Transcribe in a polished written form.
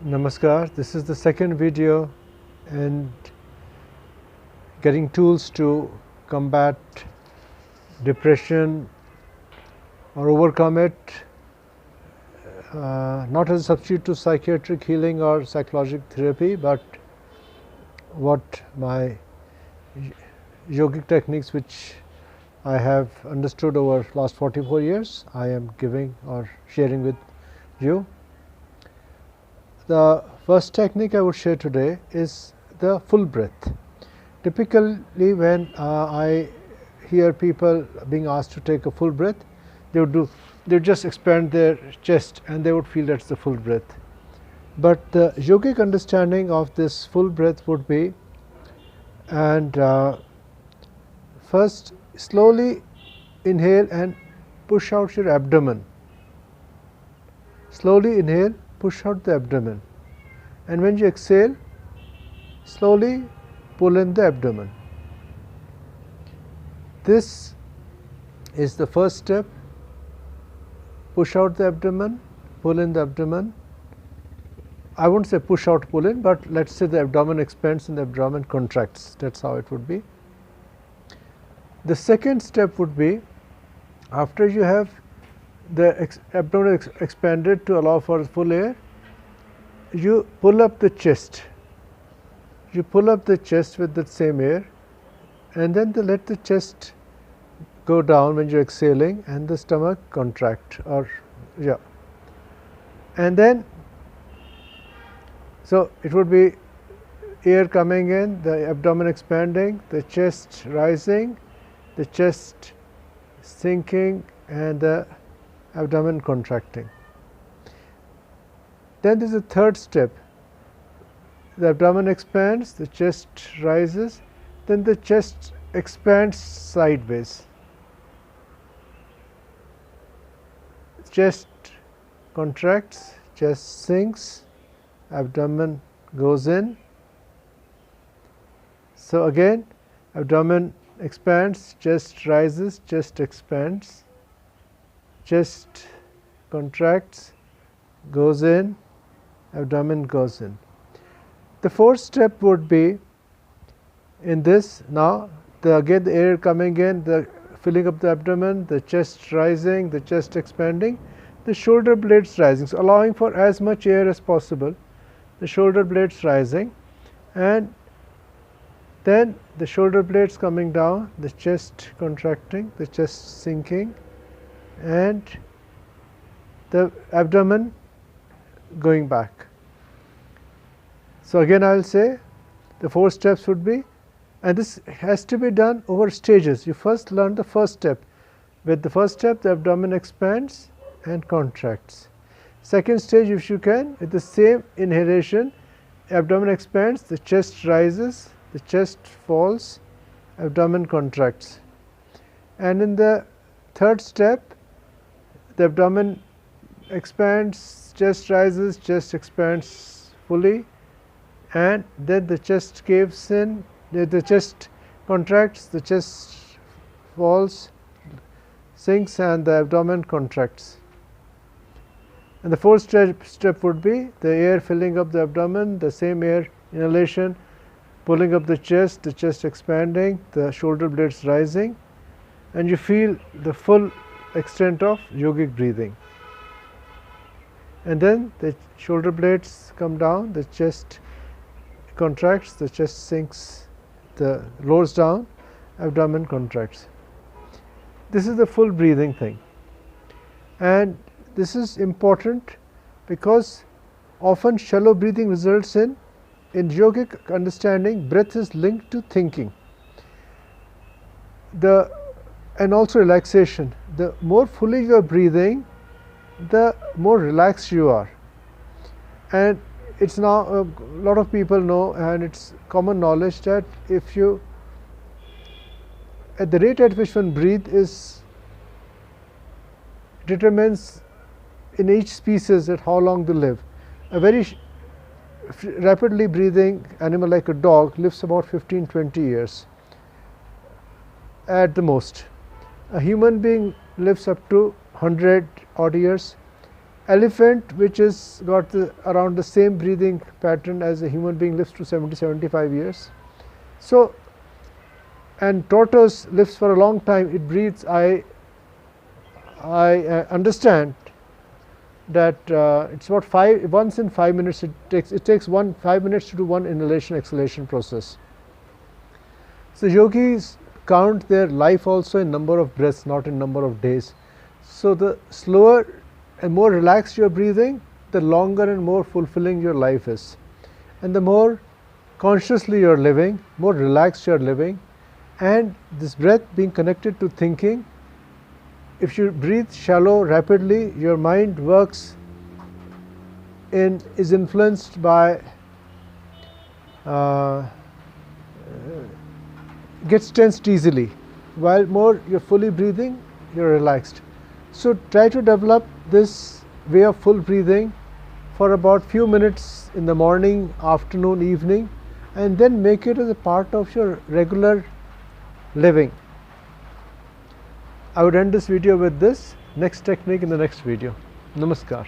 Namaskar. This is the second video and getting tools to combat depression or overcome it, not as a substitute to psychiatric healing or psychological therapy, but what my yogic techniques which I have understood over last 44 years I am giving or sharing with you. The first technique I would share today is the full breath. Typically when I hear people being asked to take a full breath, they would just expand their chest and they would feel that's the full breath. But the yogic understanding of this full breath would be, and first slowly inhale and push out your abdomen. Slowly inhale, push out the abdomen, and when you exhale, slowly pull in the abdomen. This is the first step. Push out the abdomen, pull in the abdomen. I won't say push out, pull in, but let's say the abdomen expands and the abdomen contracts. That's how it would be. The second step would be, after you have the abdomen expanded to allow for full air, you pull up the chest. You pull up the chest with that same air, and then let the chest go down when you're exhaling and the stomach contract, and then so it would be air coming in, the abdomen expanding, the chest rising, the chest sinking, and the abdomen contracting. Then there is a third step. The abdomen expands, the chest rises, then the chest expands sideways. Chest contracts, chest sinks, abdomen goes in. So again, abdomen expands, chest rises, chest expands, chest contracts, goes in, abdomen goes in. The fourth step would be in this. Now again the air coming in, the filling up the abdomen, the chest rising, the chest expanding, the shoulder blades rising, so allowing for as much air as possible, the shoulder blades rising, and then the shoulder blades coming down, the chest contracting, the chest sinking, and the abdomen going back. So again I will say the four steps would be, and this has to be done over stages. You first learn the first step. With the first step, the abdomen expands and contracts. Second stage, if you can, with the same inhalation, abdomen expands, the chest rises, the chest falls, abdomen contracts. And in the third step, the abdomen expands, chest rises, chest expands fully, and then the chest caves in, the chest contracts, the chest falls, sinks, and the abdomen contracts. And the fourth step would be the air filling up the abdomen, the same air inhalation, pulling up the chest expanding, the shoulder blades rising, and you feel the full extent of yogic breathing. And then the shoulder blades come down, the chest contracts, the chest sinks, the lowers down, abdomen contracts. This is the full breathing thing, and this is important because often shallow breathing results in yogic understanding, breath is linked to thinking and also relaxation. The more fully you are breathing, the more relaxed you are. And it's now a lot of people know, and it's common knowledge, that if you at the rate at which one breathes determines in each species at how long they live. A very rapidly breathing animal like a dog lives about 15-20 years at the most. A human being lives up to 100 odd years, elephant which is got around the same breathing pattern as a human being lives to 70-75 years. So, and tortoise lives for a long time, it breathes. I understand that it's about once in 5 minutes. It takes 5 minutes to do one inhalation exhalation process. So yogis count their life also in number of breaths, not in number of days. So the slower and more relaxed your breathing, the longer and more fulfilling your life is, and the more consciously you are living, more relaxed you are living. And this breath being connected to thinking, if you breathe shallow rapidly, your mind is influenced by gets tensed easily, while more you're fully breathing, you're relaxed. So try to develop this way of full breathing for about few minutes in the morning, afternoon, evening, and then make it as a part of your regular living. I would end this video with this. Next technique in the next video. Namaskar.